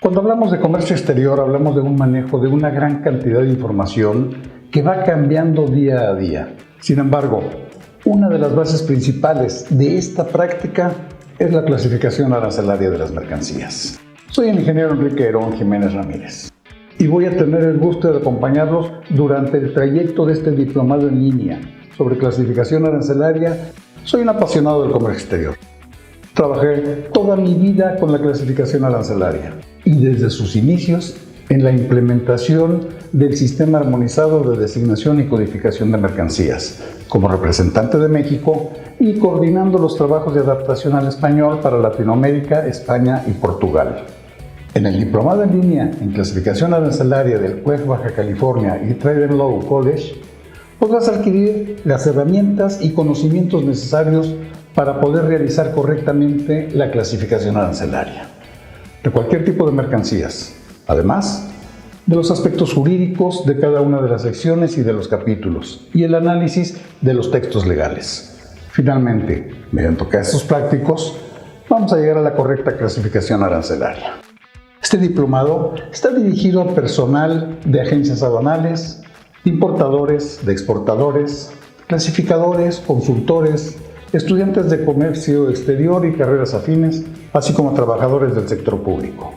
Cuando hablamos de comercio exterior, hablamos de un manejo de una gran cantidad de información que va cambiando día a día. Sin embargo, una de las bases principales de esta práctica es la clasificación arancelaria de las mercancías. Soy el ingeniero Enrique Herón Jiménez Ramírez y voy a tener el gusto de acompañarlos durante el trayecto de este diplomado en línea sobre clasificación arancelaria. Soy un apasionado del comercio exterior. Trabajé toda mi vida con la clasificación arancelaria y desde sus inicios en la implementación del sistema armonizado de designación y codificación de mercancías, como representante de México y coordinando los trabajos de adaptación al español para Latinoamérica, España y Portugal. En el diplomado en línea en clasificación arancelaria del CUEG Baja California y Trade and Law College, podrás adquirir las herramientas y conocimientos necesarios para poder realizar correctamente la clasificación arancelaria de cualquier tipo de mercancías, además de los aspectos jurídicos de cada una de las secciones y de los capítulos, y el análisis de los textos legales. Finalmente, mediante casos prácticos, vamos a llegar a la correcta clasificación arancelaria. Este diplomado está dirigido al personal de agencias aduanales, de importadores, de exportadores, clasificadores, consultores, estudiantes de comercio exterior y carreras afines, así como trabajadores del sector público.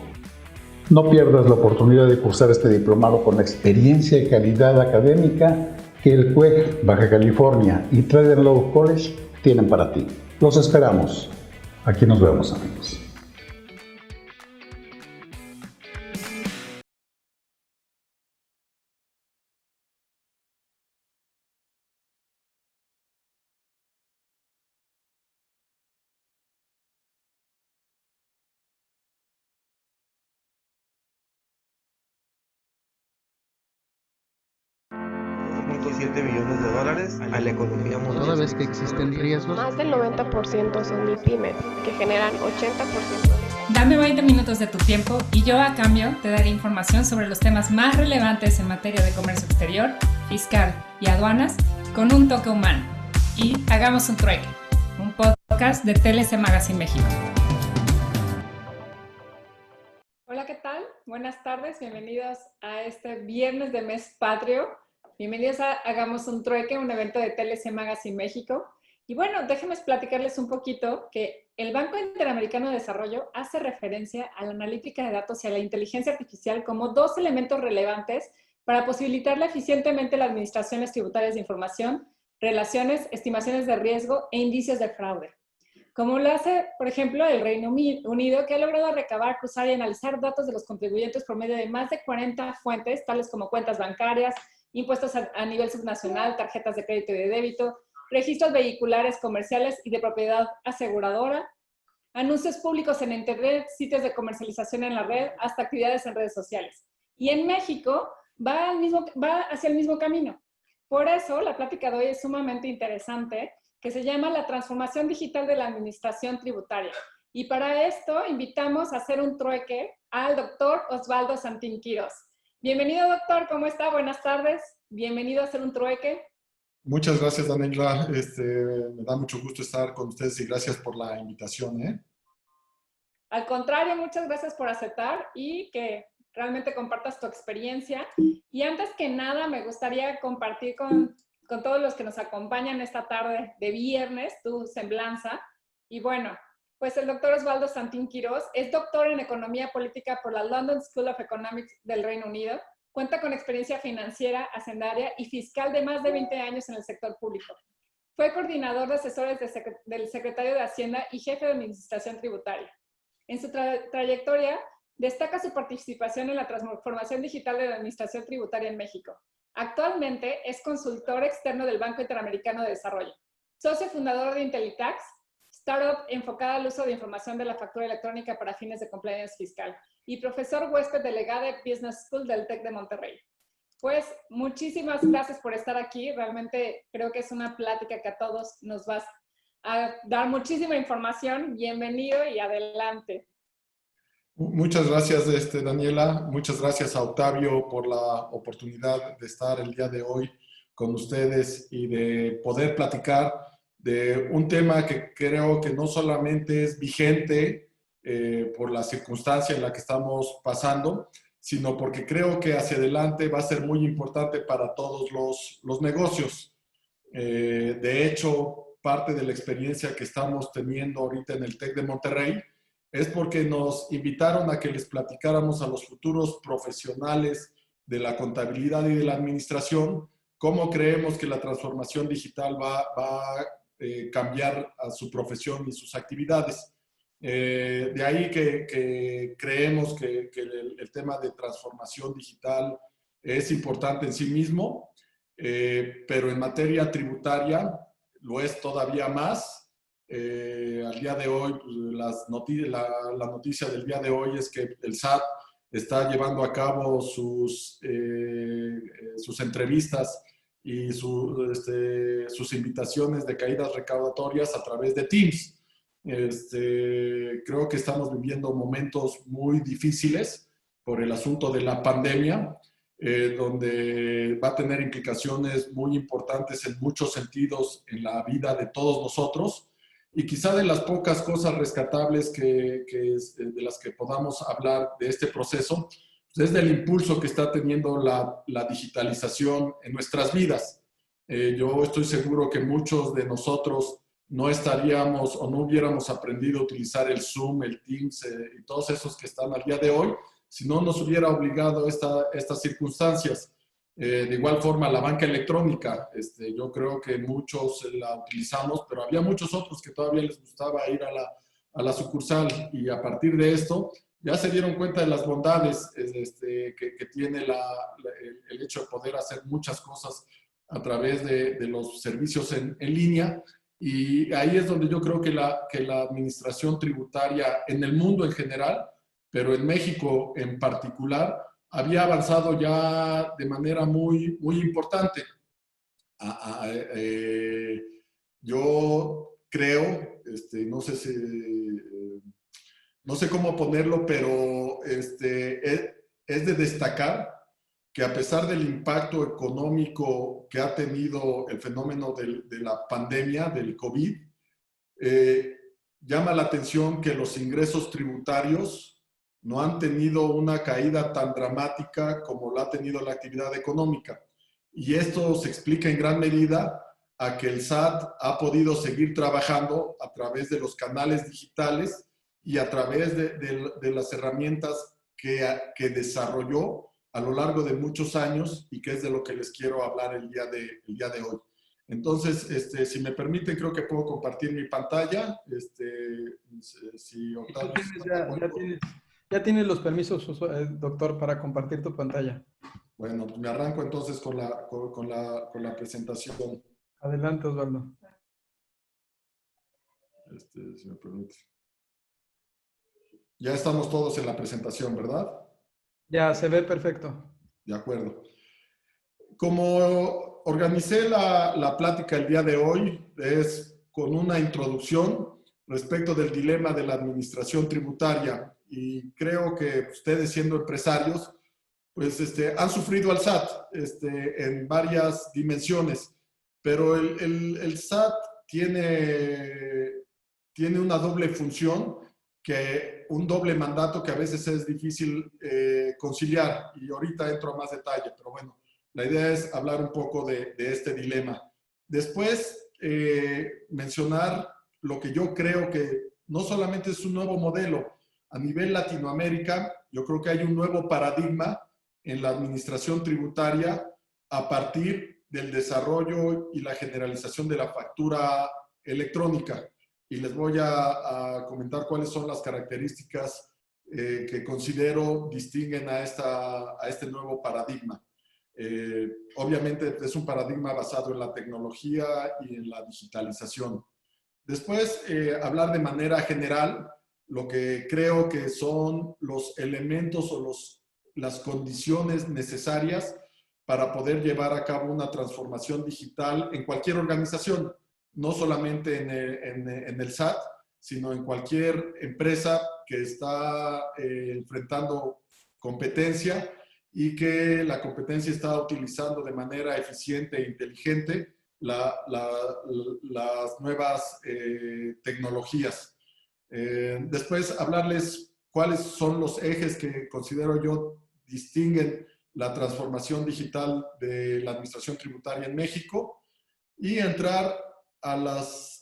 No pierdas la oportunidad de cursar este diplomado con la experiencia y calidad académica que el CUEG Baja California y Trade and Law College tienen para ti. Los esperamos. Aquí nos vemos, amigos. $7 millones a la economía mundial. Toda vez que existen riesgos, Más del 90% son MIPYMES, que generan 80%. Dame 20 minutos de tu tiempo y yo a cambio te daré información sobre los temas más relevantes en materia de comercio exterior, fiscal y aduanas con un toque humano. Y hagamos un trueque, un podcast de TLC Magazine México. Hola, ¿qué tal? Buenas tardes, bienvenidos a este viernes de mes patrio. Bienvenidos a Hagamos un Trueque, un evento de TLC Magazine México. Y bueno, déjenme platicarles un poquito que el Banco Interamericano de Desarrollo hace referencia a la analítica de datos y a la inteligencia artificial como dos elementos relevantes para posibilitar eficientemente las administraciones tributarias de información, relaciones, estimaciones de riesgo e indicios de fraude. Como lo hace, por ejemplo, el Reino Unido, que ha logrado recabar, cruzar y analizar datos de los contribuyentes por medio de más de 40 fuentes, tales como cuentas bancarias, impuestos a nivel subnacional, tarjetas de crédito y de débito, registros vehiculares comerciales y de propiedad aseguradora, anuncios públicos en Internet, sitios de comercialización en la red, hasta actividades en redes sociales. Y en México va hacia el mismo camino. Por eso, la plática de hoy es sumamente interesante, que se llama La transformación digital de la administración tributaria. Y para esto invitamos a hacer un trueque al doctor Osvaldo Santín Quirós. Bienvenido, doctor, ¿cómo está? Buenas tardes. Bienvenido a hacer un trueque. Muchas gracias, Daniela. Me da mucho gusto estar con ustedes y gracias por la invitación. Al contrario, muchas gracias por aceptar y que realmente compartas tu experiencia. Y antes que nada, me gustaría compartir con todos los que nos acompañan esta tarde de viernes tu semblanza. Y bueno, pues el doctor Osvaldo Santín Quirós es doctor en Economía Política por la London School of Economics del Reino Unido. Cuenta con experiencia financiera, hacendaria y fiscal de más de 20 años en el sector público. Fue coordinador de asesores del secretario de Hacienda y jefe de Administración Tributaria. En su trayectoria, destaca su participación en la transformación digital de la Administración Tributaria en México. Actualmente es consultor externo del Banco Interamericano de Desarrollo, socio fundador de Intelitax, startup enfocada al uso de información de la factura electrónica para fines de compliance fiscal, y profesor huésped delegado de Business School del TEC de Monterrey. Pues muchísimas gracias por estar aquí. Realmente creo que es una plática que a todos nos va a dar muchísima información. Bienvenido y adelante. Muchas gracias, Daniela. Muchas gracias a Octavio por la oportunidad de estar el día de hoy con ustedes y de poder platicar de un tema que creo que no solamente es vigente por la circunstancia en la que estamos pasando, sino porque creo que hacia adelante va a ser muy importante para todos los negocios. De hecho, parte de la experiencia que estamos teniendo ahorita en el TEC de Monterrey es porque nos invitaron a que les platicáramos a los futuros profesionales de la contabilidad y de la administración cómo creemos que la transformación digital va a cambiar a su profesión y sus actividades. De ahí que creemos que el tema de transformación digital es importante en sí mismo, pero en materia tributaria lo es todavía más. Al día de hoy, pues, la noticia del día de hoy es que el SAT está llevando a cabo sus entrevistas y sus invitaciones de caídas recaudatorias a través de Teams. Creo que estamos viviendo momentos muy difíciles por el asunto de la pandemia, donde va a tener implicaciones muy importantes en muchos sentidos en la vida de todos nosotros. Y quizá de las pocas cosas rescatables de las que podamos hablar de este proceso, pues es del impulso que está teniendo la digitalización en nuestras vidas. Yo estoy seguro que muchos de nosotros no estaríamos o no hubiéramos aprendido a utilizar el Zoom, el Teams y todos esos que están al día de hoy, si no nos hubiera obligado estas circunstancias. De igual forma, la banca electrónica, yo creo que muchos la utilizamos, pero había muchos otros que todavía les gustaba ir a la sucursal, y a partir de esto ya se dieron cuenta de las bondades que tiene el hecho de poder hacer muchas cosas a través de los servicios en línea. Y ahí es donde yo creo que la administración tributaria en el mundo en general, pero en México en particular, había avanzado ya de manera muy, muy importante. Yo creo, no sé cómo ponerlo, pero es de destacar que a pesar del impacto económico que ha tenido el fenómeno de la pandemia, del COVID, llama la atención que los ingresos tributarios no han tenido una caída tan dramática como la ha tenido la actividad económica. Y esto se explica en gran medida a que el SAT ha podido seguir trabajando a través de los canales digitales y a través de las herramientas que desarrolló a lo largo de muchos años, y que es de lo que les quiero hablar el día de hoy. Entonces, si me permiten, creo que puedo compartir mi pantalla. Si Octavio, ya tienes los permisos, doctor, para compartir tu pantalla. Bueno, pues me arranco entonces con la presentación. Adelante, Osvaldo. Si me permite. Ya estamos todos en la presentación, ¿verdad? Ya, se ve perfecto. De acuerdo. Como organicé la plática el día de hoy, es con una introducción respecto del dilema de la administración tributaria. Y creo que ustedes, siendo empresarios, pues han sufrido al SAT en varias dimensiones. Pero el SAT tiene una doble función, un doble mandato que a veces es difícil conciliar, y ahorita entro a más detalle, pero bueno, la idea es hablar un poco de este dilema. Después, mencionar lo que yo creo que no solamente es un nuevo modelo. A nivel Latinoamérica, yo creo que hay un nuevo paradigma en la administración tributaria a partir del desarrollo y la generalización de la factura electrónica. Y les voy a comentar cuáles son las características que considero distinguen a este nuevo paradigma. Obviamente es un paradigma basado en la tecnología y en la digitalización. Después, hablar de manera general lo que creo que son los elementos o las condiciones necesarias para poder llevar a cabo una transformación digital en cualquier organización. No solamente en el SAT, sino en cualquier empresa que está enfrentando competencia, y que la competencia está utilizando de manera eficiente e inteligente las nuevas tecnologías. Después hablarles cuáles son los ejes que considero yo distinguen la transformación digital de la administración tributaria en México y entrar a las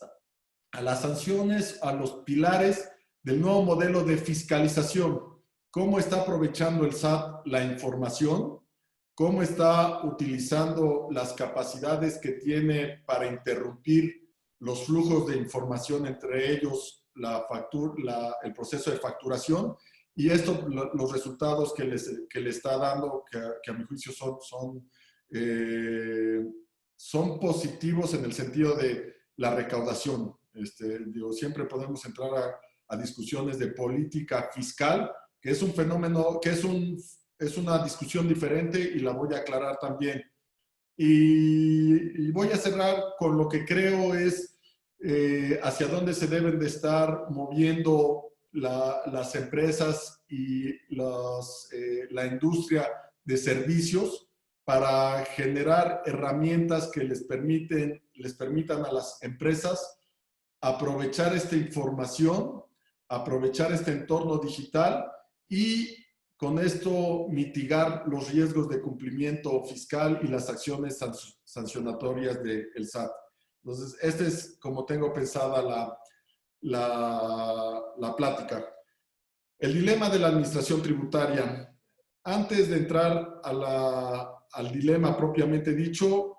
sanciones, a los pilares del nuevo modelo de fiscalización. Cómo está aprovechando el SAT la información, cómo está utilizando las capacidades que tiene para interrumpir los flujos de información, entre ellos el proceso de facturación, y esto, los resultados que le está dando, que a mi juicio son positivos en el sentido de la recaudación. Siempre podemos entrar a discusiones de política fiscal, que es un fenómeno, que es una discusión diferente y la voy a aclarar también. Y voy a cerrar con lo que creo es hacia dónde se deben de estar moviendo las empresas y la industria de servicios para generar herramientas que les permitan a las empresas aprovechar esta información, aprovechar este entorno digital y con esto mitigar los riesgos de cumplimiento fiscal y las acciones sancionatorias del SAT. Entonces, este es como tengo pensada la plática. El dilema de la administración tributaria. Antes de entrar al dilema propiamente dicho,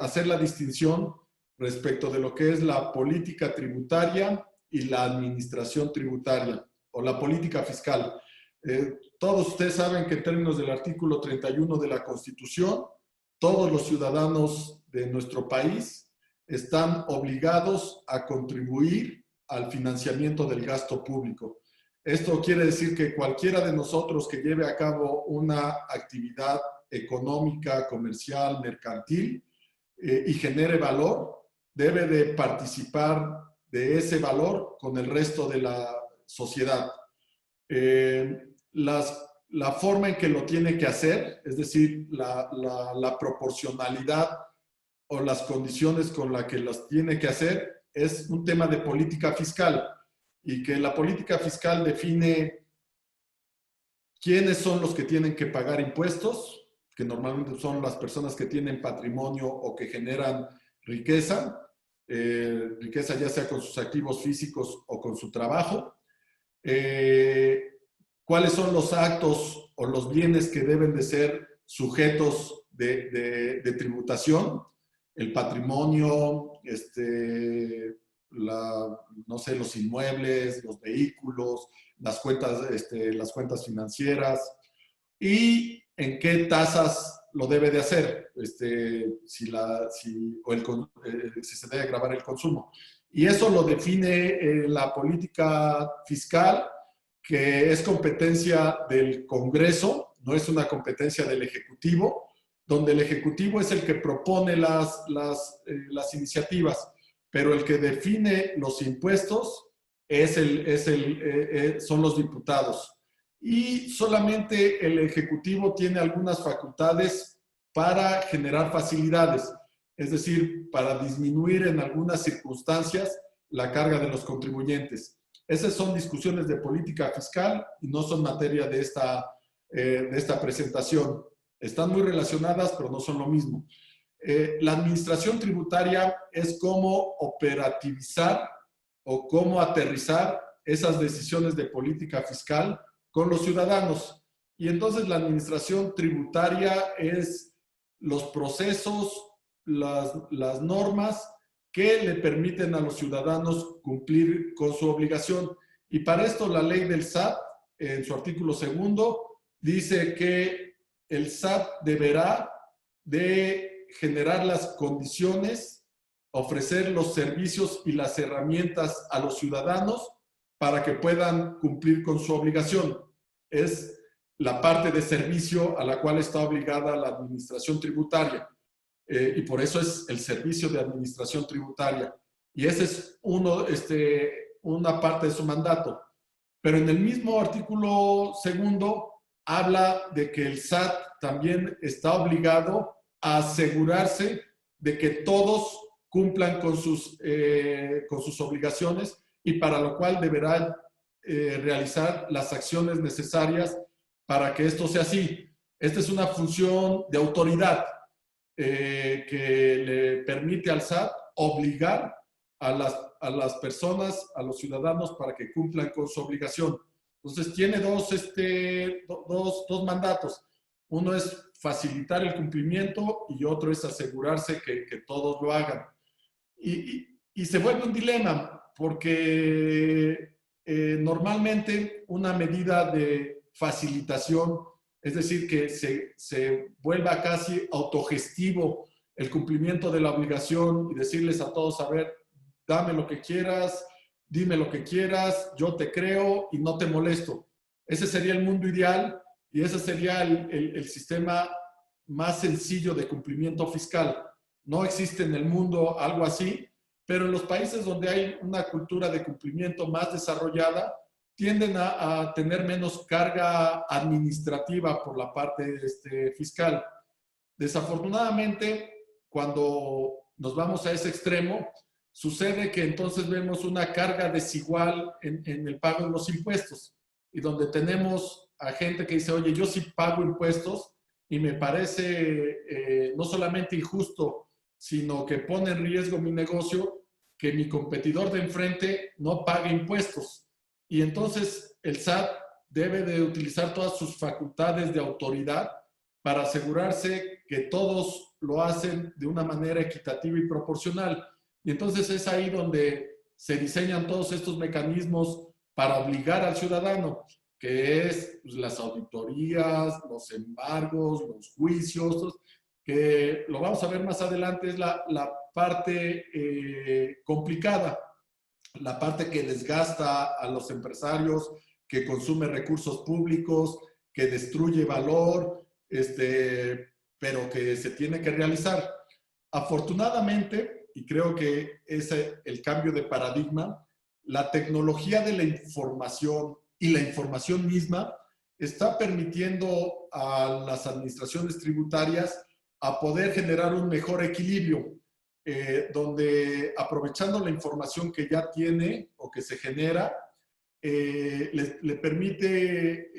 hacer la distinción respecto de lo que es la política tributaria y la administración tributaria o la política fiscal. Todos ustedes saben que en términos del artículo 31 de la Constitución, todos los ciudadanos de nuestro país están obligados a contribuir al financiamiento del gasto público. Esto quiere decir que cualquiera de nosotros que lleve a cabo una actividad económica, comercial, mercantil y genere valor, debe de participar de ese valor con el resto de la sociedad. La forma en que lo tiene que hacer, es decir, la proporcionalidad o las condiciones con las que los tiene que hacer, es un tema de política fiscal y que la política fiscal define quiénes son los que tienen que pagar impuestos, que normalmente son las personas que tienen patrimonio o que generan riqueza ya sea con sus activos físicos o con su trabajo. ¿Cuáles son los actos o los bienes que deben de ser sujetos de tributación? El patrimonio, no sé, los inmuebles, los vehículos, las cuentas financieras y en qué tasas lo debe de hacer, si se debe gravar el consumo. Y eso lo define la política fiscal, que es competencia del Congreso, no es una competencia del Ejecutivo, donde el Ejecutivo es el que propone las iniciativas, pero el que define los impuestos son los diputados. Y solamente el Ejecutivo tiene algunas facultades para generar facilidades, es decir, para disminuir en algunas circunstancias la carga de los contribuyentes. Esas son discusiones de política fiscal y no son materia de esta presentación. Están muy relacionadas, pero no son lo mismo. La administración tributaria es cómo operativizar o cómo aterrizar esas decisiones de política fiscal con los ciudadanos. Y entonces la administración tributaria es los procesos, las normas que le permiten a los ciudadanos cumplir con su obligación. Y para esto la ley del SAT, en su artículo 2, dice que el SAT deberá de generar las condiciones, ofrecer los servicios y las herramientas a los ciudadanos para que puedan cumplir con su obligación. Es la parte de servicio a la cual está obligada la administración tributaria. Y por eso es el servicio de administración tributaria. Y ese es una parte de su mandato. Pero en el mismo artículo 2 habla de que el SAT también está obligado a asegurarse de que todos cumplan con sus obligaciones y para lo cual deberá realizar las acciones necesarias para que esto sea así. Esta es una función de autoridad que le permite al SAT obligar a las personas, a los ciudadanos, para que cumplan con su obligación. Entonces tiene dos mandatos. Uno es facilitar el cumplimiento y otro es asegurarse que todos lo hagan. Y se vuelve un dilema porque normalmente una medida de facilitación, es decir, que se vuelva casi autogestivo el cumplimiento de la obligación y decirles a todos, a ver, dame lo que quieras, dime lo que quieras, yo te creo y no te molesto. Ese sería el mundo ideal y ese sería el sistema más sencillo de cumplimiento fiscal. No existe en el mundo algo así, pero en los países donde hay una cultura de cumplimiento más desarrollada, tienden a tener menos carga administrativa por la parte fiscal. Desafortunadamente, cuando nos vamos a ese extremo, sucede que entonces vemos una carga desigual en el pago de los impuestos y donde tenemos a gente que dice, oye, yo sí pago impuestos y me parece no solamente injusto, sino que pone en riesgo mi negocio, que mi competidor de enfrente no pague impuestos. Y entonces el SAT debe de utilizar todas sus facultades de autoridad para asegurarse que todos lo hacen de una manera equitativa y proporcional. Y entonces es ahí donde se diseñan todos estos mecanismos para obligar al ciudadano, que es pues, las auditorías, los embargos, los juicios, que lo vamos a ver más adelante, es la parte complicada, la parte que desgasta a los empresarios, que consume recursos públicos, que destruye valor, pero que se tiene que realizar. Afortunadamente, y creo que es el cambio de paradigma, la tecnología de la información y la información misma está permitiendo a las administraciones tributarias a poder generar un mejor equilibrio, donde aprovechando la información que ya tiene o que se genera, le permite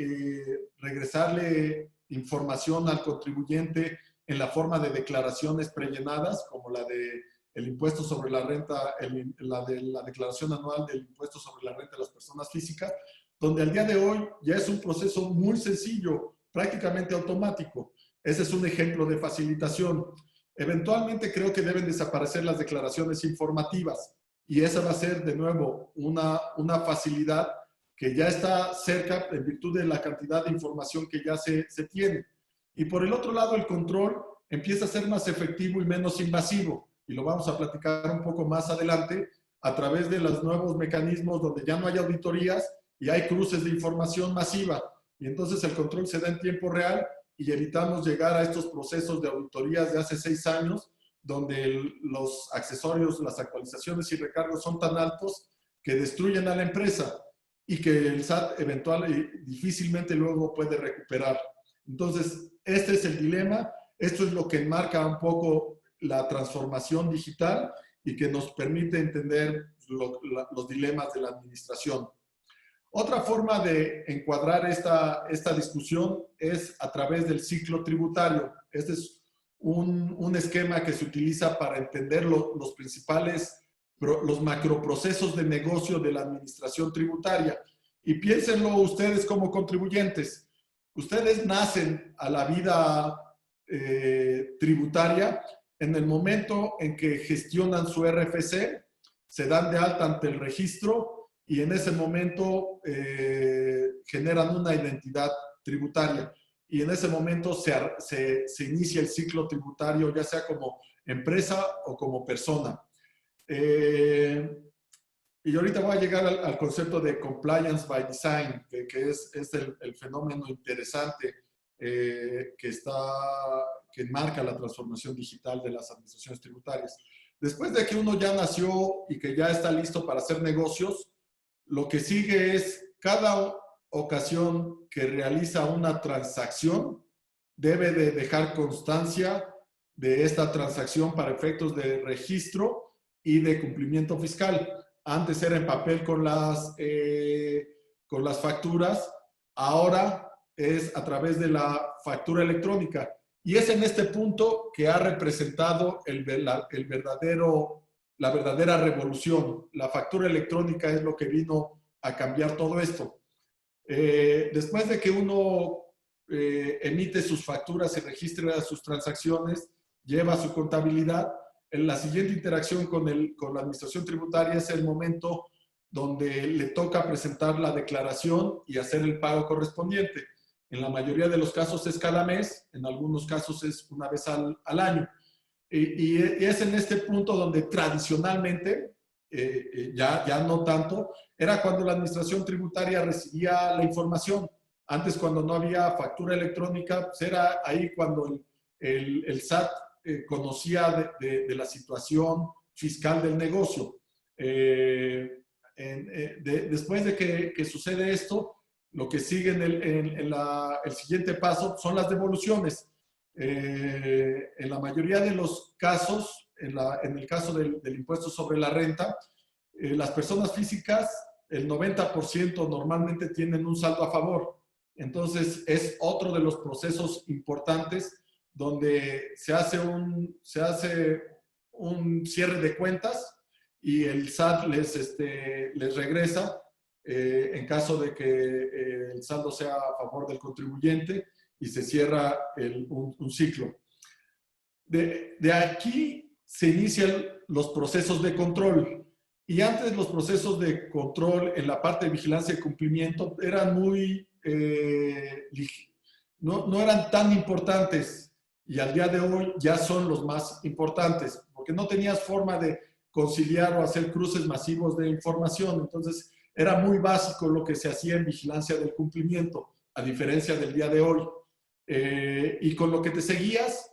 regresarle información al contribuyente en la forma de declaraciones prellenadas, como la de el impuesto sobre la renta, la de la declaración anual del impuesto sobre la renta de las personas físicas, donde al día de hoy ya es un proceso muy sencillo, prácticamente automático. Ese es un ejemplo de facilitación. Eventualmente creo que deben desaparecer las declaraciones informativas y esa va a ser de nuevo una facilidad que ya está cerca en virtud de la cantidad de información que ya se tiene. Y por el otro lado, el control empieza a ser más efectivo y menos invasivo. Y lo vamos a platicar un poco más adelante a través de los nuevos mecanismos donde ya no hay auditorías y hay cruces de información masiva. Y entonces el control se da en tiempo real y evitamos llegar a estos procesos de auditorías de hace 6 años, donde los accesorios, las actualizaciones y recargos son tan altos que destruyen a la empresa y que el SAT difícilmente luego puede recuperar. Entonces, este es el dilema. Esto es lo que enmarca un poco la transformación digital y que nos permite entender los dilemas de la administración. Otra forma de encuadrar esta discusión es a través del ciclo tributario. Este es un esquema que se utiliza para entender los principales, los macroprocesos de negocio de la administración tributaria. Y piénsenlo ustedes como contribuyentes. Ustedes nacen a la vida tributaria en el momento en que gestionan su RFC, se dan de alta ante el registro y en ese momento generan una identidad tributaria. Y en ese momento se inicia el ciclo tributario, ya sea como empresa o como persona. Y ahorita voy a llegar al concepto de compliance by design, que es el fenómeno interesante que marca la transformación digital de las administraciones tributarias. Después de que uno ya nació y que ya está listo para hacer negocios, lo que sigue es cada ocasión que realiza una transacción, debe de dejar constancia de esta transacción para efectos de registro y de cumplimiento fiscal. Antes era en papel con las facturas, ahora es a través de la factura electrónica. Y es en este punto que ha representado la verdadera revolución. La factura electrónica es lo que vino a cambiar todo esto. Después de que uno emite sus facturas y registra sus transacciones, lleva su contabilidad, en la siguiente interacción con la administración tributaria es el momento donde le toca presentar la declaración y hacer el pago correspondiente. En la mayoría de los casos es cada mes, en algunos casos es una vez al año. Y es en este punto donde tradicionalmente, ya no tanto, era cuando la administración tributaria recibía la información. Antes, cuando no había factura electrónica, pues era ahí cuando el SAT conocía de la situación fiscal del negocio. Después de que sucede esto, lo que sigue el siguiente paso son las devoluciones. En la mayoría de los casos, en el caso del impuesto sobre la renta, las personas físicas, el 90% normalmente tienen un saldo a favor. Entonces, es otro de los procesos importantes donde se hace un cierre de cuentas y el SAT les regresa en caso de que el saldo sea a favor del contribuyente y se cierra un ciclo. De aquí se inician los procesos de control. Y antes los procesos de control en la parte de vigilancia y cumplimiento eran no eran tan importantes. Y al día de hoy ya son los más importantes, porque no tenías forma de conciliar o hacer cruces masivos de información. Entonces, era muy básico lo que se hacía en vigilancia del cumplimiento, a diferencia del día de hoy. Y con lo que te seguías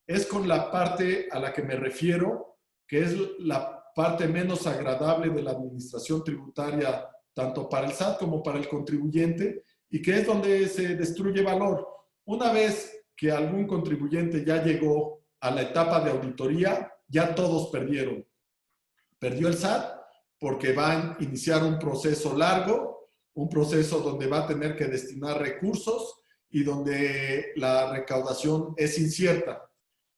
es con la parte a la que me refiero, que es la parte menos agradable de la administración tributaria, tanto para el SAT como para el contribuyente, y que es donde se destruye valor. Una vez que algún contribuyente ya llegó a la etapa de auditoría, ya todos perdieron. Perdió el SAT porque va a iniciar un proceso largo, un proceso donde va a tener que destinar recursos y donde la recaudación es incierta.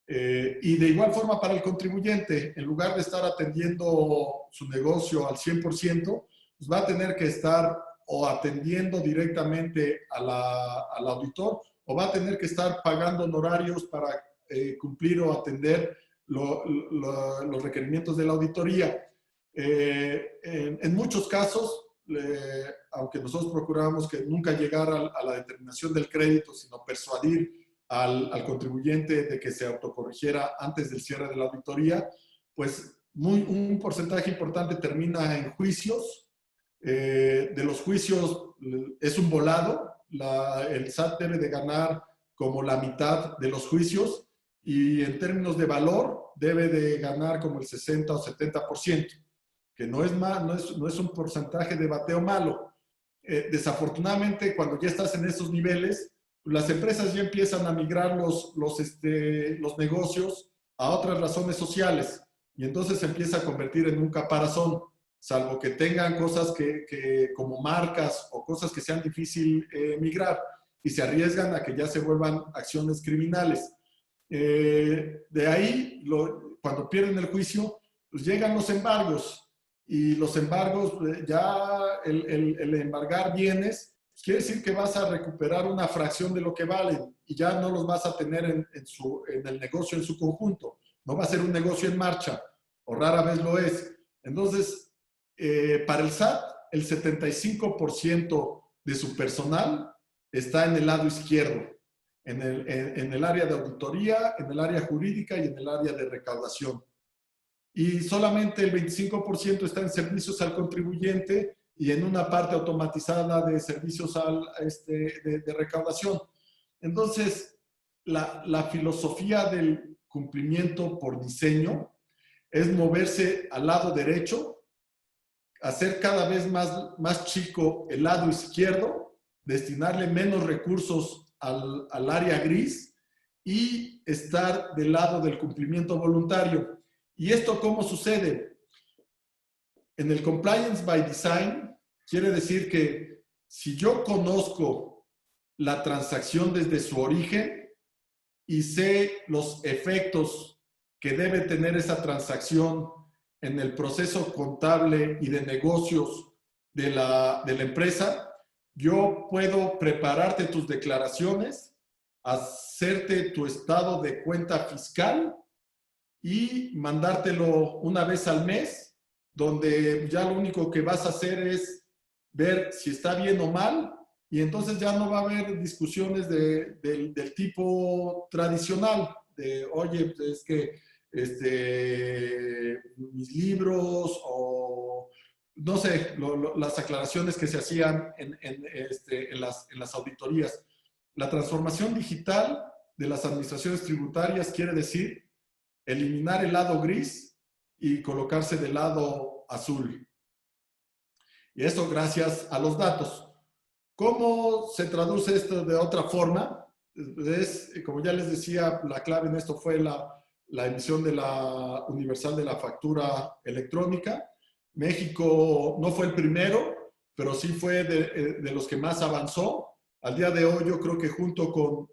Y de igual forma para el contribuyente, en lugar de estar atendiendo su negocio al 100%, pues va a tener que estar o atendiendo directamente al auditor, o va a tener que estar pagando honorarios para cumplir o atender los requerimientos de la auditoría. En muchos casos, aunque nosotros procurábamos que nunca llegara a la determinación del crédito, sino persuadir al contribuyente de que se autocorrigiera antes del cierre de la auditoría, pues un porcentaje importante termina en juicios. De los juicios es un volado. El SAT debe de ganar como la mitad de los juicios y en términos de valor debe de ganar como el 60 o 70%, que no es un porcentaje de bateo malo. Desafortunadamente, cuando ya estás en esos niveles, las empresas ya empiezan a migrar los negocios a otras razones sociales y entonces se empieza a convertir en un caparazón, salvo que tengan cosas como marcas o cosas que sean difícil migrar y se arriesgan a que ya se vuelvan acciones criminales. De ahí, cuando pierden el juicio, pues llegan los embargos y los embargos, ya el embargar bienes, pues quiere decir que vas a recuperar una fracción de lo que valen y ya no los vas a tener en el negocio en su conjunto. No va a ser un negocio en marcha, o rara vez lo es. Entonces, para el SAT, el 75% de su personal está en el lado izquierdo, en el área de auditoría, en el área jurídica y en el área de recaudación. Y solamente el 25% está en servicios al contribuyente y en una parte automatizada de servicios de recaudación. Entonces, la filosofía del cumplimiento por diseño es moverse al lado derecho, hacer cada vez más chico el lado izquierdo, destinarle menos recursos al área gris y estar del lado del cumplimiento voluntario. ¿Y esto cómo sucede? En el compliance by design quiere decir que si yo conozco la transacción desde su origen y sé los efectos que debe tener esa transacción en el proceso contable y de negocios de la empresa, yo puedo prepararte tus declaraciones, hacerte tu estado de cuenta fiscal y mandártelo una vez al mes, donde ya lo único que vas a hacer es ver si está bien o mal, y entonces ya no va a haber discusiones del tipo tradicional, de, oye, pues es que mis libros o no sé, las aclaraciones que se hacían en las auditorías. La transformación digital de las administraciones tributarias quiere decir eliminar el lado gris y colocarse del lado azul. Y eso gracias a los datos. ¿Cómo se traduce esto de otra forma? Como ya les decía, la clave en esto fue la emisión de la universal de la factura electrónica. México no fue el primero, pero sí fue de los que más avanzó. Al día de hoy yo creo que junto con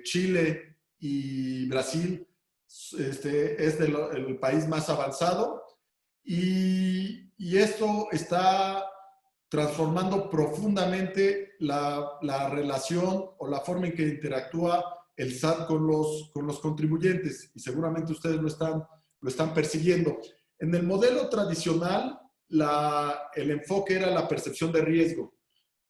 Chile y Brasil es el país más avanzado, y esto está transformando profundamente la relación o la forma en que interactúa el SAT con los contribuyentes, y seguramente ustedes lo están persiguiendo. En el modelo tradicional, el enfoque era la percepción de riesgo,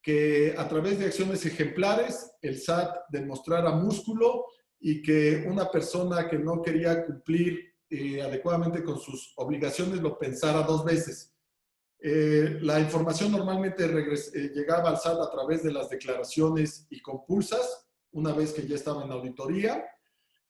que a través de acciones ejemplares el SAT demostrara músculo y que una persona que no quería cumplir adecuadamente con sus obligaciones lo pensara dos veces. La información normalmente llegaba al SAT a través de las declaraciones y compulsas, una vez que ya estaba en auditoría.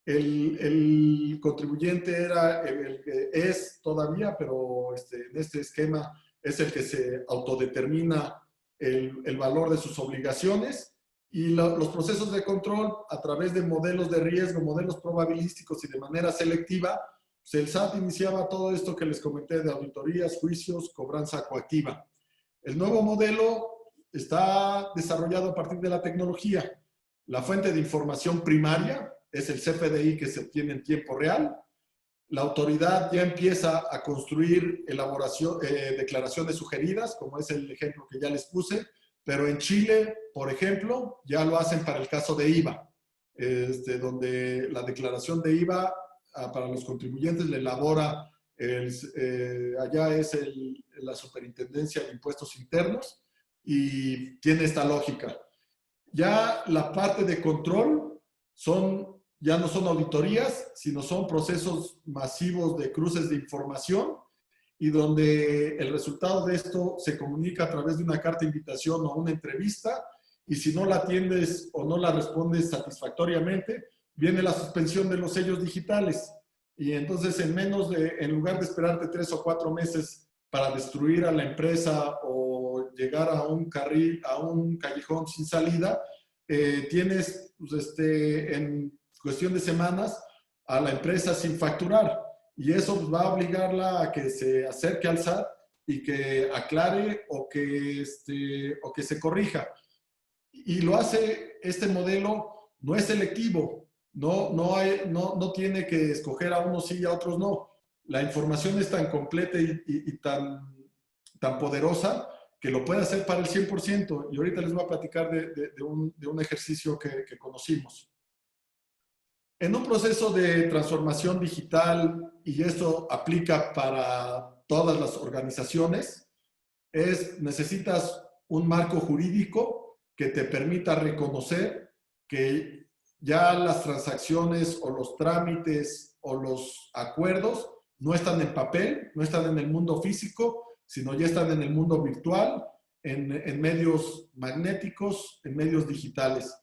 El contribuyente era el que es todavía, pero en este esquema es el que se autodetermina el valor de sus obligaciones, y los procesos de control a través de modelos de riesgo, modelos probabilísticos y de manera selectiva, pues el SAT iniciaba todo esto que les comenté de auditorías, juicios, cobranza coactiva. El nuevo modelo está desarrollado a partir de la tecnología. La fuente de información primaria es el CFDI, que se obtiene en tiempo real. La autoridad ya empieza a construir declaraciones sugeridas, como es el ejemplo que ya les puse, pero en Chile, por ejemplo, ya lo hacen para el caso de IVA, donde la declaración de IVA para los contribuyentes le elabora, allá es la Superintendencia de Impuestos Internos, y tiene esta lógica. Ya la parte de control ya no son auditorías, sino son procesos masivos de cruces de información, y donde el resultado de esto se comunica a través de una carta de invitación o una entrevista, y si no la atiendes o no la respondes satisfactoriamente, viene la suspensión de los sellos digitales. Y entonces en lugar de esperarte 3 o 4 meses para destruir a la empresa o llegar a un callejón sin salida, tienes pues, en cuestión de semanas a la empresa sin facturar, y eso pues, va a obligarla a que se acerque al SAT y que aclare o que se corrija. Y lo hace, este modelo no es selectivo, no tiene que escoger a unos sí y a otros no. La información es tan completa y tan poderosa que lo puede hacer para el 100%. Y ahorita les voy a platicar de un ejercicio que conocimos. En un proceso de transformación digital, y esto aplica para todas las organizaciones, necesitas un marco jurídico que te permita reconocer que ya las transacciones o los trámites o los acuerdos no están en papel, no están en el mundo físico, sino ya están en el mundo virtual, en medios magnéticos, en medios digitales.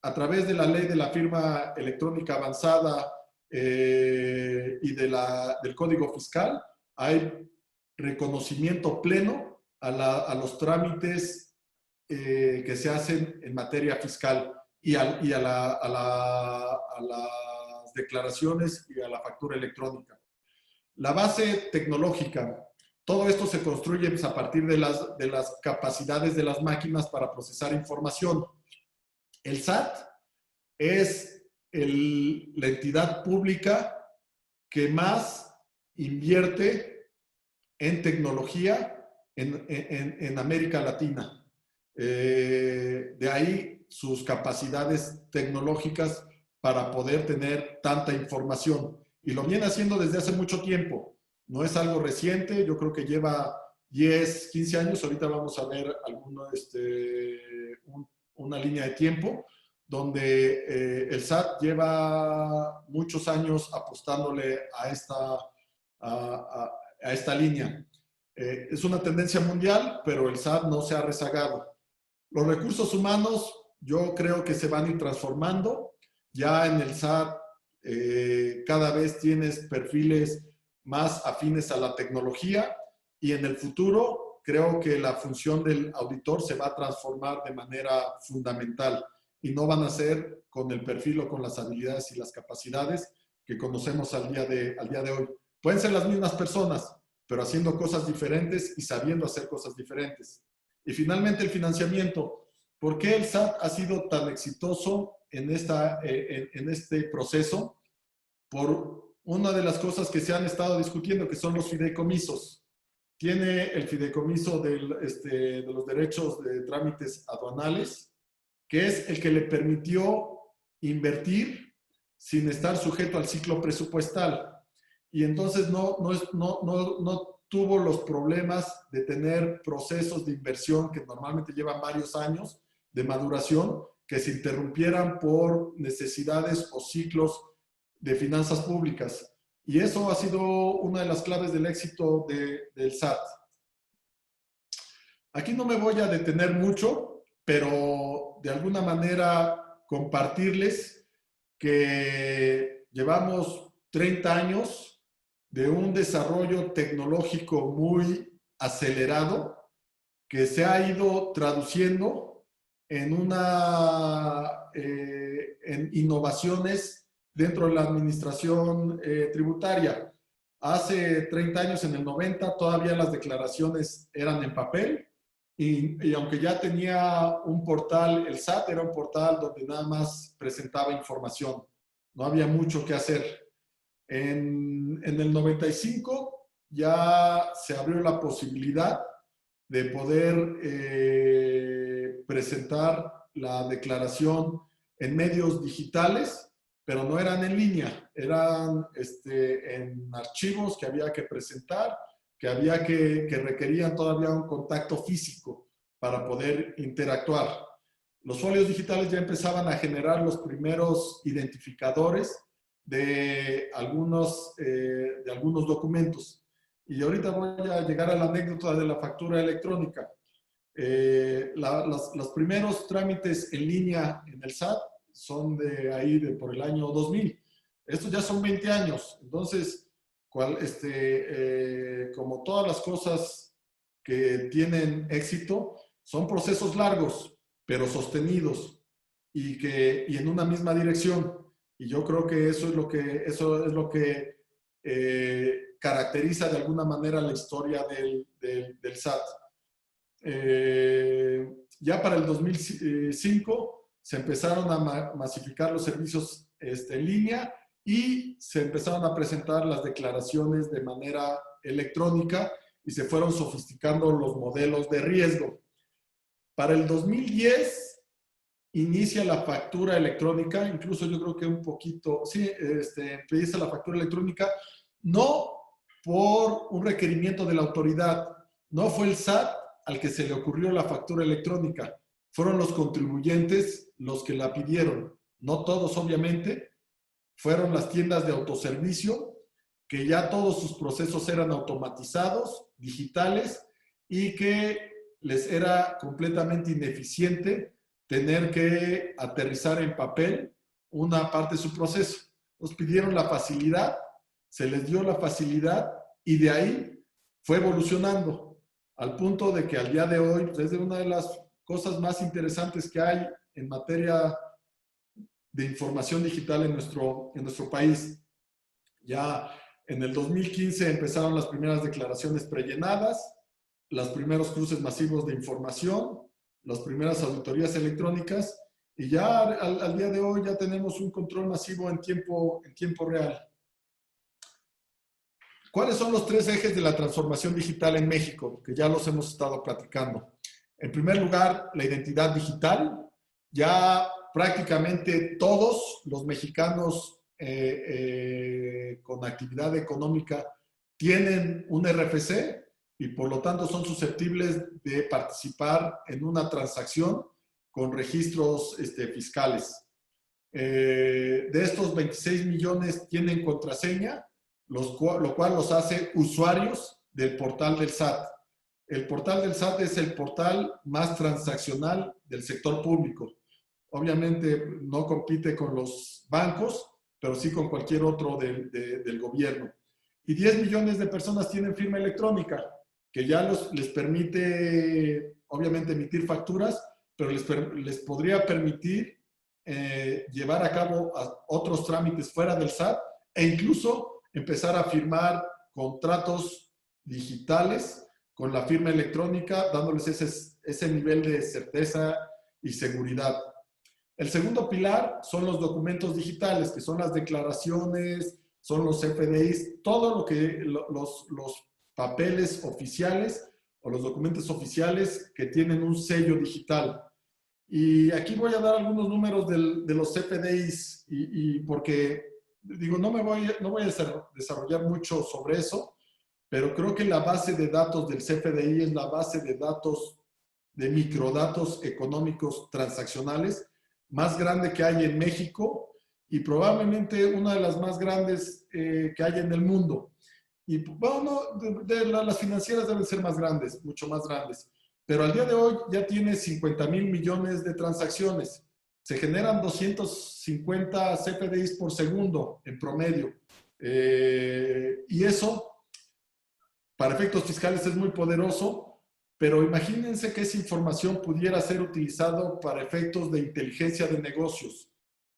A través de la ley de la firma electrónica avanzada y del Código Fiscal, hay reconocimiento pleno a los trámites que se hacen en materia fiscal y a las declaraciones y a la factura electrónica. La base tecnológica. todo esto se construye pues, a partir de las capacidades de las máquinas para procesar información. El SAT es la entidad pública que más invierte en tecnología en América Latina. De ahí sus capacidades tecnológicas para poder tener tanta información. Y lo viene haciendo desde hace mucho tiempo. No es algo reciente, yo creo que lleva 10, 15 años. Ahorita vamos a ver una línea de tiempo donde el SAT lleva muchos años apostándole a esta línea. Es una tendencia mundial, pero el SAT no se ha rezagado. Los recursos humanos yo creo que se van a ir transformando. Ya en el SAT cada vez tienes perfiles más afines a la tecnología y en el futuro creo que la función del auditor se va a transformar de manera fundamental y no van a ser con el perfil o con las habilidades y las capacidades que conocemos al día de hoy. Pueden ser las mismas personas, pero haciendo cosas diferentes y sabiendo hacer cosas diferentes. Y finalmente el financiamiento. ¿Por qué el SAT ha sido tan exitoso en este proceso? Por una de las cosas que se han estado discutiendo, que son los fideicomisos. Tiene el fideicomiso de los derechos de trámites aduanales, que es el que le permitió invertir sin estar sujeto al ciclo presupuestal. Y entonces no tuvo los problemas de tener procesos de inversión que normalmente llevan varios años de maduración, que se interrumpieran por necesidades o ciclos de finanzas públicas. Y eso ha sido una de las claves del éxito del SAT. Aquí no me voy a detener mucho, pero de alguna manera compartirles que llevamos 30 años de un desarrollo tecnológico muy acelerado que se ha ido traduciendo en innovaciones dentro de la administración tributaria. Hace 30 años, en el 90, todavía las declaraciones eran en papel y aunque ya tenía un portal, el SAT era un portal donde nada más presentaba información. No había mucho que hacer. En el 95 ya se abrió la posibilidad de poder presentar la declaración en medios digitales, pero no eran en línea, eran en archivos que había que presentar, que requerían todavía un contacto físico para poder interactuar. Los folios digitales ya empezaban a generar los primeros identificadores de algunos documentos. Y ahorita voy a llegar a la anécdota de la factura electrónica. Los primeros trámites en línea en el SAT son por el año 2000. Estos ya son 20 años. Entonces, como todas las cosas que tienen éxito, son procesos largos, pero sostenidos y en una misma dirección. Y yo creo que eso es lo que caracteriza de alguna manera la historia del SAT. Ya para el 2005 se empezaron a masificar los servicios en línea y se empezaron a presentar las declaraciones de manera electrónica y se fueron sofisticando los modelos de riesgo. Para el 2010 inicia la factura electrónica, incluso yo creo que un poquito, sí, empieza la factura electrónica, no por un requerimiento de la autoridad, no fue el SAT al que se le ocurrió la factura electrónica, fueron los contribuyentes los que la pidieron, no todos obviamente, fueron las tiendas de autoservicio, que ya todos sus procesos eran automatizados, digitales, y que les era completamente ineficiente tener que aterrizar en papel una parte de su proceso. Nos pidieron la facilidad, se les dio la facilidad y de ahí fue evolucionando al punto de que al día de hoy pues, es una de las cosas más interesantes que hay en materia de información digital en nuestro país. Ya En el 2015 empezaron las primeras declaraciones prellenadas, los primeros cruces masivos de información, las primeras auditorías electrónicas, y ya al día de hoy ya tenemos un control masivo en tiempo real. ¿Cuáles son los 3 ejes de la transformación digital en México? Que ya los hemos estado platicando. En primer lugar, la identidad digital. Ya prácticamente todos los mexicanos con actividad económica tienen un RFC y por lo tanto son susceptibles de participar en una transacción con registros fiscales. De estos 26 millones tienen contraseña, lo cual los hace usuarios del portal del SAT. El portal del SAT es el portal más transaccional del sector público. Obviamente no compite con los bancos, pero sí con cualquier otro del gobierno. Y 10 millones de personas tienen firma electrónica, que ya les permite, obviamente, emitir facturas, pero les podría permitir llevar a cabo otros trámites fuera del SAT e incluso empezar a firmar contratos digitales con la firma electrónica, dándoles ese nivel de certeza y seguridad. El segundo pilar son los documentos digitales, que son las declaraciones, son los FDIs, todo lo que los papeles oficiales o los documentos oficiales que tienen un sello digital. Y aquí voy a dar algunos números de los FDIs y porque, digo, no voy a desarrollar mucho sobre eso, pero creo que la base de datos del CFDI es la base de datos, de microdatos económicos transaccionales más grande que hay en México y probablemente una de las más grandes que hay en el mundo. Y bueno, las financieras deben ser más grandes, mucho más grandes. Pero al día de hoy ya tiene 50,000 millones de transacciones. Se generan 250 CFDIs por segundo en promedio. Y eso, para efectos fiscales, es muy poderoso. Pero imagínense que esa información pudiera ser utilizado para efectos de inteligencia de negocios,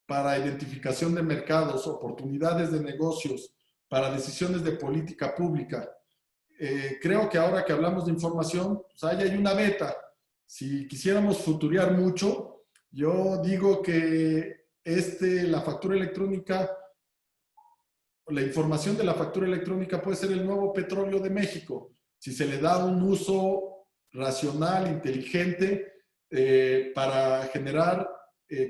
para identificación de mercados, oportunidades de negocios, para decisiones de política pública. Creo que ahora que hablamos de información, pues ahí hay una beta. Si quisiéramos futurear mucho, yo digo que la factura electrónica, la información de la factura electrónica puede ser el nuevo petróleo de México, si se le da un uso racional, inteligente, para generar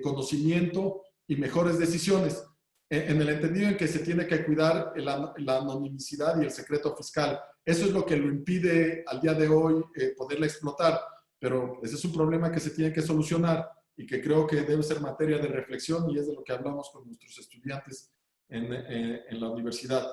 conocimiento y mejores decisiones, en el entendido en que se tiene que cuidar la anonimicidad y el secreto fiscal. Eso es lo que lo impide al día de hoy poderla explotar, pero ese es un problema que se tiene que solucionar y que creo que debe ser materia de reflexión y es de lo que hablamos con nuestros estudiantes en la universidad.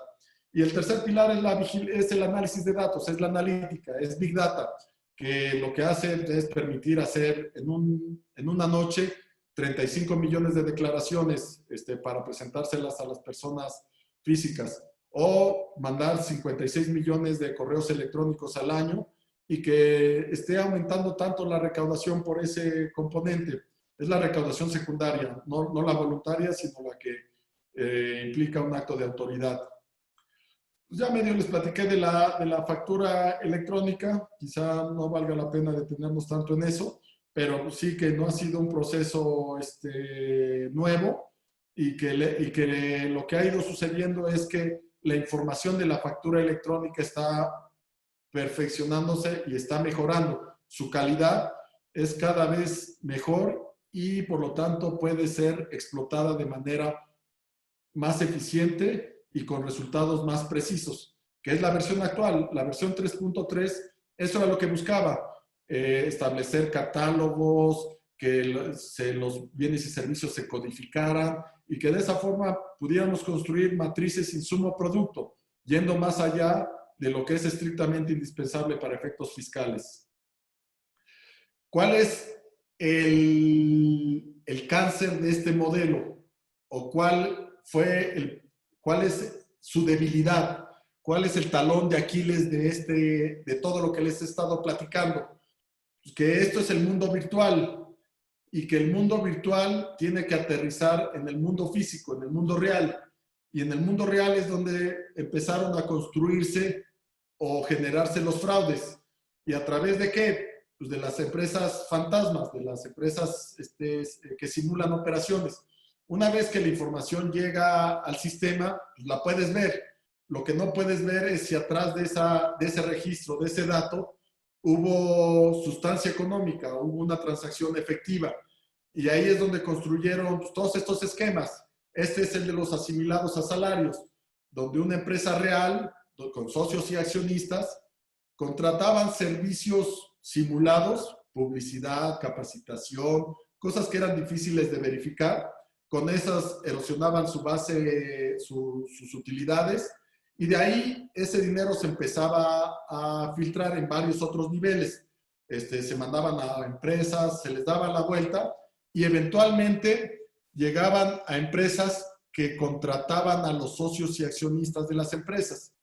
Y el tercer pilar es el análisis de datos, es la analítica, es Big Data, que lo que hace es permitir hacer en una noche 35 millones de declaraciones para presentárselas a las personas físicas o mandar 56 millones de correos electrónicos al año y que esté aumentando tanto la recaudación por ese componente. Es la recaudación secundaria, no la voluntaria, sino la que implica un acto de autoridad. Pues ya medio les platiqué de la factura electrónica, quizá no valga la pena detenernos tanto en eso, pero sí que no ha sido un proceso nuevo y que lo que ha ido sucediendo es que la información de la factura electrónica está perfeccionándose y está mejorando. Su calidad es cada vez mejor y por lo tanto puede ser explotada de manera más eficiente y con resultados más precisos, que es la versión actual. La versión 3.3, eso era lo que buscaba, establecer catálogos, que los bienes y servicios se codificaran y que de esa forma pudiéramos construir matrices insumo-producto, yendo más allá de lo que es estrictamente indispensable para efectos fiscales. ¿Cuál es el cáncer de este modelo? ¿O cuál es su debilidad? ¿Cuál es el talón de Aquiles de todo lo que les he estado platicando? Pues que esto es el mundo virtual y que el mundo virtual tiene que aterrizar en el mundo físico, en el mundo real. Y en el mundo real es donde empezaron a construirse o generarse los fraudes. ¿Y a través de qué? Pues de las empresas fantasmas, de las empresas que simulan operaciones. Una vez que la información llega al sistema, pues la puedes ver. Lo que no puedes ver es si atrás de ese registro, de ese dato, hubo sustancia económica, hubo una transacción efectiva. Y ahí es donde construyeron pues, todos estos esquemas. Este es el de los asimilados a salarios, donde una empresa real, con socios y accionistas, contrataban servicios simulados, publicidad, capacitación, cosas que eran difíciles de verificar. Con esas erosionaban su base, sus utilidades, y de ahí ese dinero se empezaba a filtrar en varios otros niveles. Se mandaban a empresas, se les daba la vuelta, y eventualmente llegaban a empresas que contrataban a los socios y accionistas de las empresas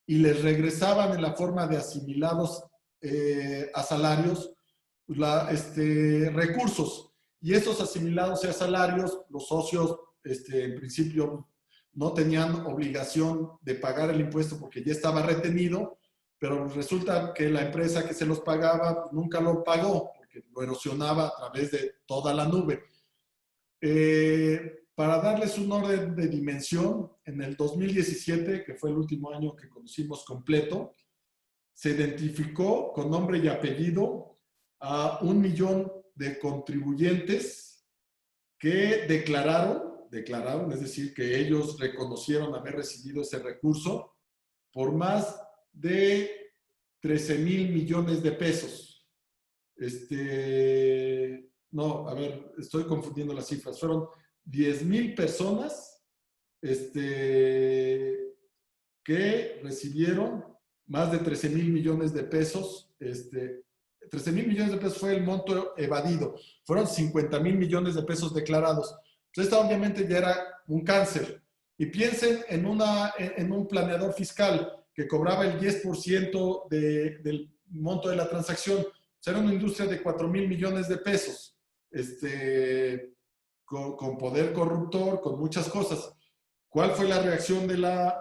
y les regresaban en la forma de asimilados a salarios recursos. Y esos asimilados a salarios, los socios en principio no tenían obligación de pagar el impuesto porque ya estaba retenido, pero resulta que la empresa que se los pagaba nunca lo pagó porque lo erosionaba a través de toda la nube. Para darles un orden de dimensión, en el 2017, que fue el último año que conocimos completo, se identificó con nombre y apellido a 1 millón de contribuyentes que declararon, es decir, que ellos reconocieron haber recibido ese recurso por más de 13,000 millones de pesos. No, a ver, estoy confundiendo las cifras. Fueron 10,000 personas que recibieron más de 13,000 millones de pesos. 13,000 millones de pesos fue el monto evadido. Fueron 50,000 millones de pesos declarados. Entonces, esta obviamente ya era un cáncer. Y piensen en un planeador fiscal que cobraba el 10% del monto de la transacción. O sea, era una industria de 4,000 millones de pesos. Con poder corruptor, con muchas cosas. ¿Cuál fue la reacción de la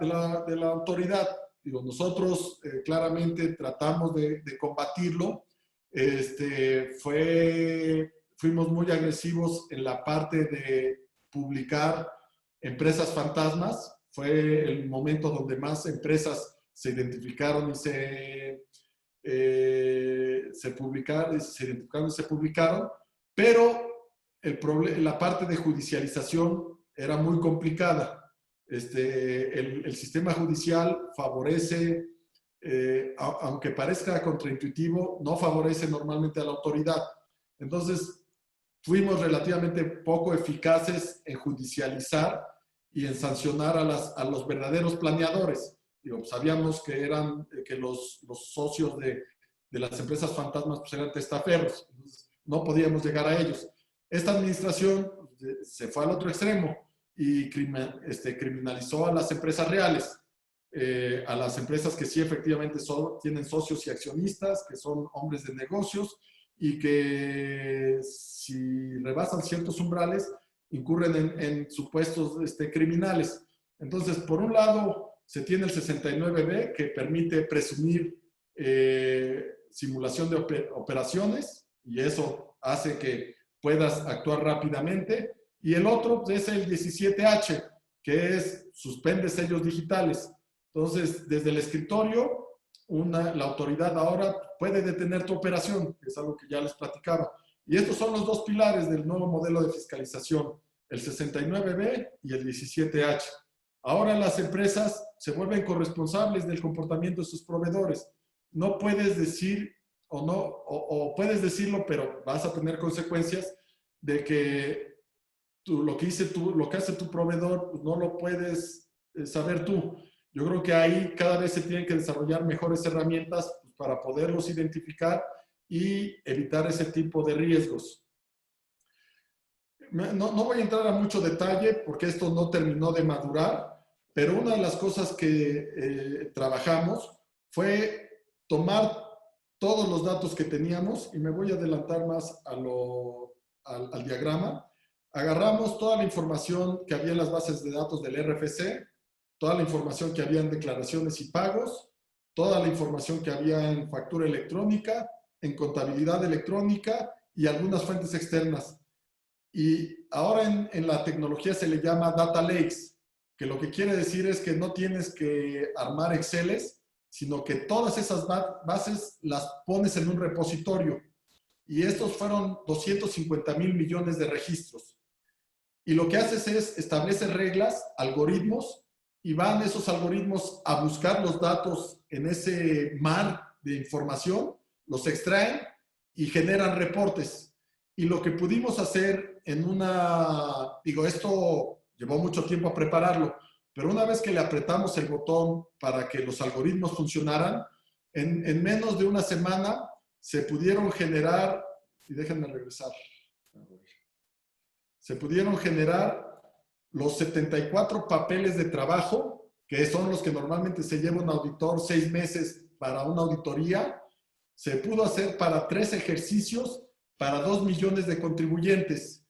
autoridad? Digo, nosotros claramente tratamos de combatirlo. Fuimos muy agresivos en la parte de publicar empresas fantasmas. Fue el momento donde más empresas se identificaron y se publicaron, pero la parte de judicialización era muy complicada. El sistema judicial favorece, aunque parezca contraintuitivo, no favorece normalmente a la autoridad. Entonces, fuimos relativamente poco eficaces en judicializar y en sancionar a los verdaderos planeadores. Digo, sabíamos que los socios de las empresas fantasmas pues, eran testaferros. Entonces, no podíamos llegar a ellos. Esta administración se fue al otro extremo y criminalizó a las empresas reales, a las empresas que sí efectivamente tienen socios y accionistas, que son hombres de negocios y que si rebasan ciertos umbrales incurren en supuestos criminales. Entonces, por un lado, se tiene el 69B que permite presumir simulación de operaciones y eso hace que puedas actuar rápidamente. Y el otro es el 17H, que es suspende sellos digitales. Entonces, desde el escritorio, la autoridad ahora puede detener tu operación, que es algo que ya les platicaba. Y estos son los dos pilares del nuevo modelo de fiscalización, el 69B y el 17H. Ahora las empresas se vuelven corresponsables del comportamiento de sus proveedores. No puedes decir o puedes decirlo, pero vas a tener consecuencias de que lo que hace tu proveedor no lo puedes saber tú. Yo creo que ahí cada vez se tienen que desarrollar mejores herramientas para poderlos identificar y evitar ese tipo de riesgos. No voy a entrar a mucho detalle porque esto no terminó de madurar, pero una de las cosas que trabajamos fue tomar todos los datos que teníamos, y me voy a adelantar más al diagrama. Agarramos toda la información que había en las bases de datos del RFC, toda la información que había en declaraciones y pagos, toda la información que había en factura electrónica, en contabilidad electrónica y algunas fuentes externas. Y ahora en la tecnología se le llama data lakes, que lo que quiere decir es que no tienes que armar Exceles, sino que todas esas bases las pones en un repositorio. Y estos fueron 250,000 millones de registros. Y lo que haces es establecer reglas, algoritmos, y van esos algoritmos a buscar los datos en ese mar de información, los extraen y generan reportes. Y lo que pudimos hacer en esto llevó mucho tiempo a prepararlo, pero una vez que le apretamos el botón para que los algoritmos funcionaran, en menos de una semana se pudieron generar, y déjenme regresar, se pudieron generar los 74 papeles de trabajo, que son los que normalmente se lleva un auditor 6 meses para una auditoría. Se pudo hacer para 3 ejercicios, para 2 millones de contribuyentes.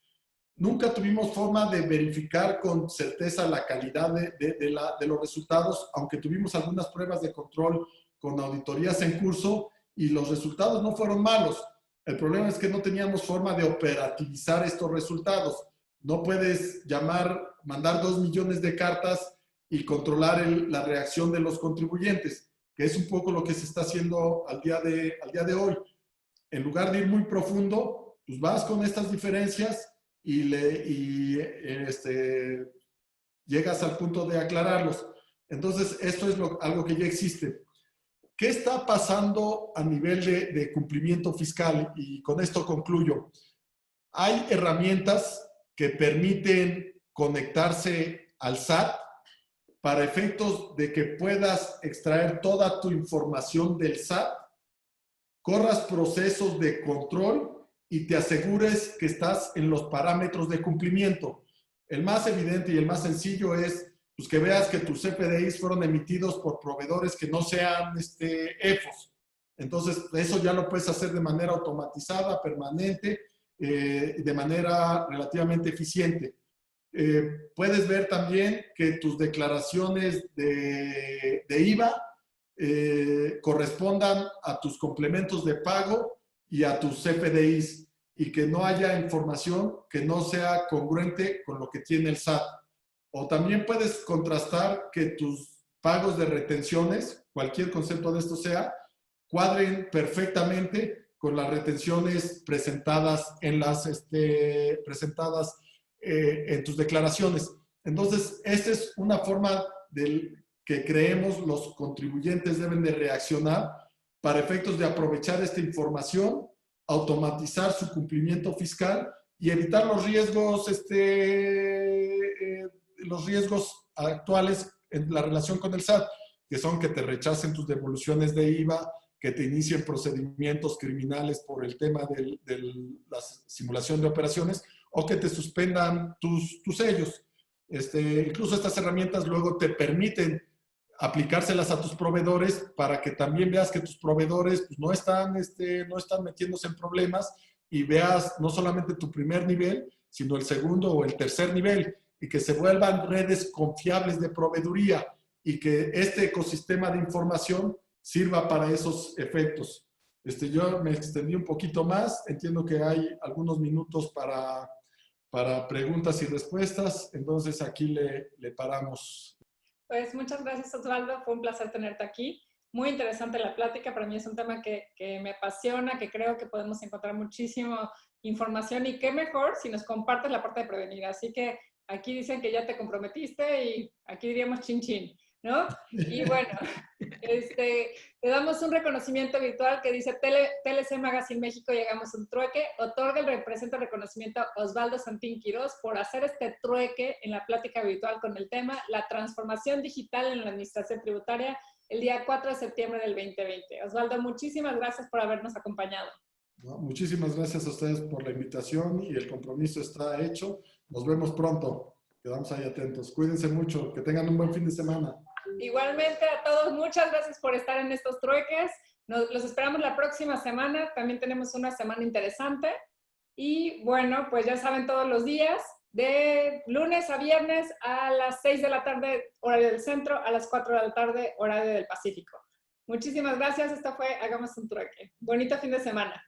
Nunca tuvimos forma de verificar con certeza la calidad de los resultados, aunque tuvimos algunas pruebas de control con auditorías en curso y los resultados no fueron malos. El problema es que no teníamos forma de operativizar estos resultados. No puedes mandar 2 millones de cartas y controlar la reacción de los contribuyentes, que es un poco lo que se está haciendo al día de hoy. En lugar de ir muy profundo, pues vas con estas diferencias y llegas al punto de aclararlos. Entonces, esto es algo que ya existe. ¿Qué está pasando a nivel de cumplimiento fiscal? Y con esto concluyo. Hay herramientas que permiten conectarse al SAT para efectos de que puedas extraer toda tu información del SAT, corras procesos de control y te asegures que estás en los parámetros de cumplimiento. El más evidente y el más sencillo es pues, que veas que tus CFDIs fueron emitidos por proveedores que no sean EFOS. Entonces, eso ya lo puedes hacer de manera automatizada, permanente, de manera relativamente eficiente. Puedes ver también que tus declaraciones de IVA correspondan a tus complementos de pago y a tus CFDIs y que no haya información que no sea congruente con lo que tiene el SAT. O también puedes contrastar que tus pagos de retenciones, cualquier concepto de esto sea, cuadren perfectamente con las retenciones presentadas en tus declaraciones. Entonces, esta es una forma que creemos los contribuyentes deben de reaccionar para efectos de aprovechar esta información, automatizar su cumplimiento fiscal y evitar los riesgos actuales en la relación con el SAT, que son que te rechacen tus devoluciones de IVA, que te inicien procedimientos criminales por el tema de la simulación de operaciones o que te suspendan tus sellos. Incluso estas herramientas luego te permiten aplicárselas a tus proveedores para que también veas que tus proveedores pues, no están metiéndose en problemas y veas no solamente tu primer nivel, sino el segundo o el tercer nivel y que se vuelvan redes confiables de proveeduría y que este ecosistema de información sirva para esos efectos. Yo me extendí un poquito más, entiendo que hay algunos minutos para preguntas y respuestas, entonces aquí le paramos. Pues muchas gracias, Osvaldo, fue un placer tenerte aquí. Muy interesante la plática, para mí es un tema que me apasiona, que creo que podemos encontrar muchísima información y qué mejor si nos compartes la parte de prevenir. Así que aquí dicen que ya te comprometiste y aquí diríamos chin chin, ¿no? Y bueno, te damos un reconocimiento virtual que dice TLC Magazine México, llegamos a un trueque, otorga el reconocimiento a Osvaldo Santín Quirós por hacer este trueque en la plática virtual con el tema La transformación digital en la administración tributaria el día 4 de septiembre del 2020. Osvaldo, muchísimas gracias por habernos acompañado. No, muchísimas gracias a ustedes por la invitación y el compromiso está hecho. Nos vemos pronto. Quedamos ahí atentos. Cuídense mucho. Que tengan un buen fin de semana. Igualmente a todos, muchas gracias por estar en estos trueques. Los esperamos la próxima semana. También tenemos una semana interesante. Y bueno, pues ya saben, todos los días de lunes a viernes a las 6 de la tarde, horario del centro, a las 4 de la tarde, horario del Pacífico. Muchísimas gracias. Esto fue Hagamos un Trueque. Bonito fin de semana.